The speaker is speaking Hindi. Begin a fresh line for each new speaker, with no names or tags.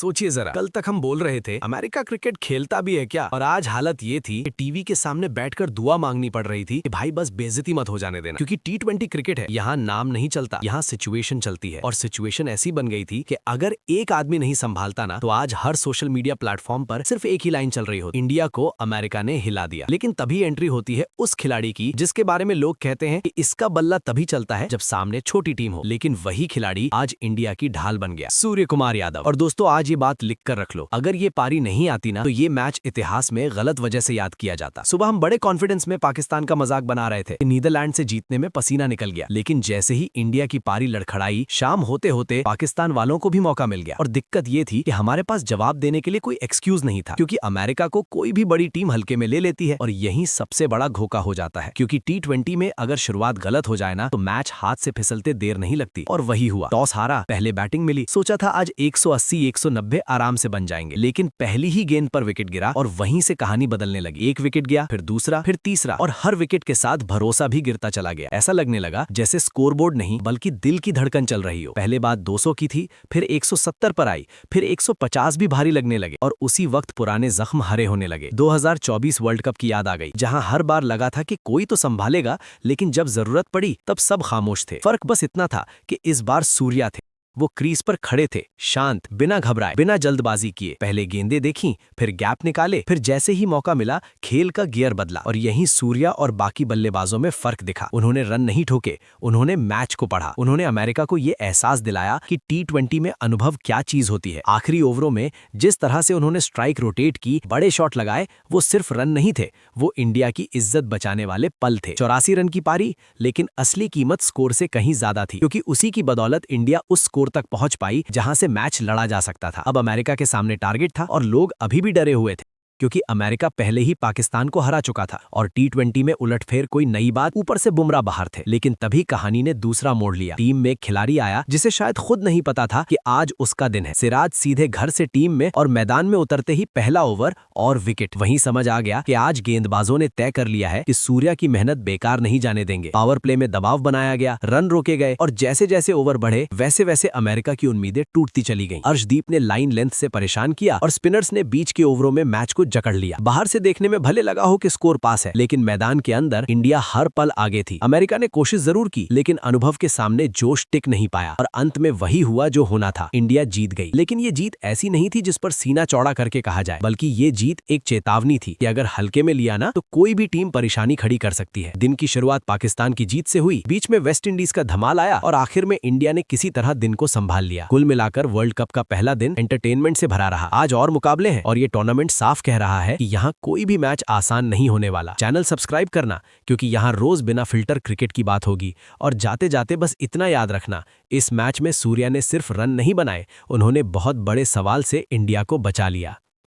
सोचिए जरा, कल तक हम बोल रहे थे अमेरिका क्रिकेट खेलता भी है क्या, और आज हालत ये थी कि टीवी के सामने बैठकर दुआ मांगनी पड़ रही थी कि भाई बस बेइज्जती मत हो जाने देना, क्योंकि T20 क्रिकेट है, यहाँ नाम नहीं चलता, यहाँ सिचुएशन चलती है। और सिचुएशन ऐसी बन गई थी कि अगर एक आदमी नहीं संभालता ना, तो आज हर सोशल मीडिया प्लेटफॉर्म पर सिर्फ एक ही लाइन चल रही होती, इंडिया को अमेरिका ने हिला दिया। लेकिन तभी एंट्री होती है उस खिलाड़ी की जिसके बारे में लोग कहते हैं कि इसका बल्ला तभी चलता है जब सामने छोटी टीम हो, लेकिन वही खिलाड़ी आज इंडिया की ढाल बन गया, सूर्य कुमार यादव। और दोस्तों, आज ये बात लिख कर रख लो, अगर ये पारी नहीं आती ना, तो ये मैच इतिहास में गलत वजह से याद किया जाता। सुबह हम बड़े कॉन्फिडेंस में पाकिस्तान का मजाक बना रहे थे, नीदरलैंड से जीतने में पसीना निकल गया, लेकिन जैसे ही इंडिया की पारी लड़खड़ाई, शाम होते होते पाकिस्तान वालों को भी मौका मिल गया। और दिक्कत ये थी कि हमारे पास जवाब देने के लिए कोई एक्सक्यूज नहीं था, क्योंकि अमेरिका को कोई भी बड़ी टीम हल्के में ले लेती है, और यही सबसे बड़ा धोखा हो जाता है। क्योंकि T20 में अगर शुरुआत गलत हो जाए ना, तो मैच हाथ से फिसलते देर नहीं लगती। और वही हुआ, टॉस हारा, पहले बैटिंग मिली, सोचा था आज 180-190 आराम से बन जाएंगे, लेकिन पहली ही गेंद पर विकेट गिरा और वहीं से कहानी बदलने लगी। एक विकेट गया, फिर दूसरा, फिर तीसरा, और हर विकेट के साथ भरोसा भी गिरता चला गया। ऐसा लगने लगा जैसे स्कोरबोर्ड नहीं बल्कि दिल की धड़कन चल रही हो। पहले बात 200 की थी, फिर 170 पर आई, फिर 150 भी भारी लगने लगे, और उसी वक्त पुराने जख्म हरे होने लगे। 2024 वर्ल्ड कप की याद आ गई, जहां हर बार लगा था कि कोई तो संभालेगा, लेकिन जब जरूरत पड़ी तब सब खामोश थे। फर्क बस इतना था कि इस बार सूर्या थे, वो क्रीज पर खड़े थे, शांत, बिना घबराए, बिना जल्दबाजी किए। पहले गेंदें देखी, फिर गैप निकाले, फिर जैसे ही मौका मिला खेल का गियर बदला, और यहीं सूर्या और बाकी बल्लेबाजों में फर्क दिखा। उन्होंने रन नहीं ठोके, उन्होंने मैच को पढ़ा। उन्होंने अमेरिका को ये एहसास दिलाया कि T20 में अनुभव क्या चीज होती है। आखिरी ओवरों में जिस तरह से उन्होंने स्ट्राइक रोटेट की, बड़े शॉट लगाए, वो सिर्फ रन नहीं थे, वो इंडिया की इज्जत बचाने वाले पल थे। 84 रन की पारी, लेकिन असली कीमत स्कोर से कहीं ज्यादा थी, क्योंकि उसी की बदौलत इंडिया उस स्कोर तक पहुंच पाई जहां से मैच लड़ा जा सकता था। अब अमेरिका के सामने टारगेट था, और लोग अभी भी डरे हुए थे, क्योंकि अमेरिका पहले ही पाकिस्तान को हरा चुका था। और T20 में उलटफेर कोई नई बात, ऊपर से बुमराह बाहर थे। लेकिन तभी कहानी ने दूसरा मोड़ लिया। टीम में एक खिलाड़ी आया जिसे शायद खुद नहीं पता था कि आज उसका दिन है। सिराज सीधे घर से टीम में, और मैदान में उतरते ही पहला ओवर और विकेट। वहीं समझ आ गया कि आज गेंदबाजों ने तय कर लिया है कि सूर्या की मेहनत बेकार नहीं जाने देंगे। पावर प्ले में दबाव बनाया गया, रन रोके गए, और जैसे जैसे ओवर बढ़े वैसे वैसे अमेरिका की उम्मीदें टूटती चली गईं। अर्शदीप ने लाइन लेंथ से परेशान किया, और स्पिनर्स ने बीच के ओवरों में मैच को जकड़ लिया। बाहर से देखने में भले लगा हो कि स्कोर पास है, लेकिन मैदान के अंदर इंडिया हर पल आगे थी। अमेरिका ने कोशिश जरूर की, लेकिन अनुभव के सामने जोश टिक नहीं पाया, और अंत में वही हुआ जो होना था, इंडिया जीत गई। लेकिन ये जीत ऐसी नहीं थी जिस पर सीना चौड़ा करके कहा जाए, बल्कि ये जीत एक चेतावनी थी कि अगर हल्के में लिया ना, तो कोई भी टीम परेशानी खड़ी कर सकती है। दिन की शुरुआत पाकिस्तान की जीत से हुई, बीच में वेस्ट इंडीज का धमाल आया, और आखिर में इंडिया ने किसी तरह दिन को संभाल लिया। कुल मिलाकर वर्ल्ड कप का पहला दिन एंटरटेनमेंट से भरा रहा। आज और मुकाबले हैं, और ये टूर्नामेंट साफ कह रहा है कि यहाँ कोई भी मैच आसान नहीं होने वाला। चैनल सब्सक्राइब करना, क्योंकि यहाँ रोज बिना फिल्टर क्रिकेट की बात होगी। और जाते जाते बस इतना याद रखना, इस मैच में सूर्या ने सिर्फ रन नहीं बनाए, उन्होंने बहुत बड़े सवाल से इंडिया को बचा लिया।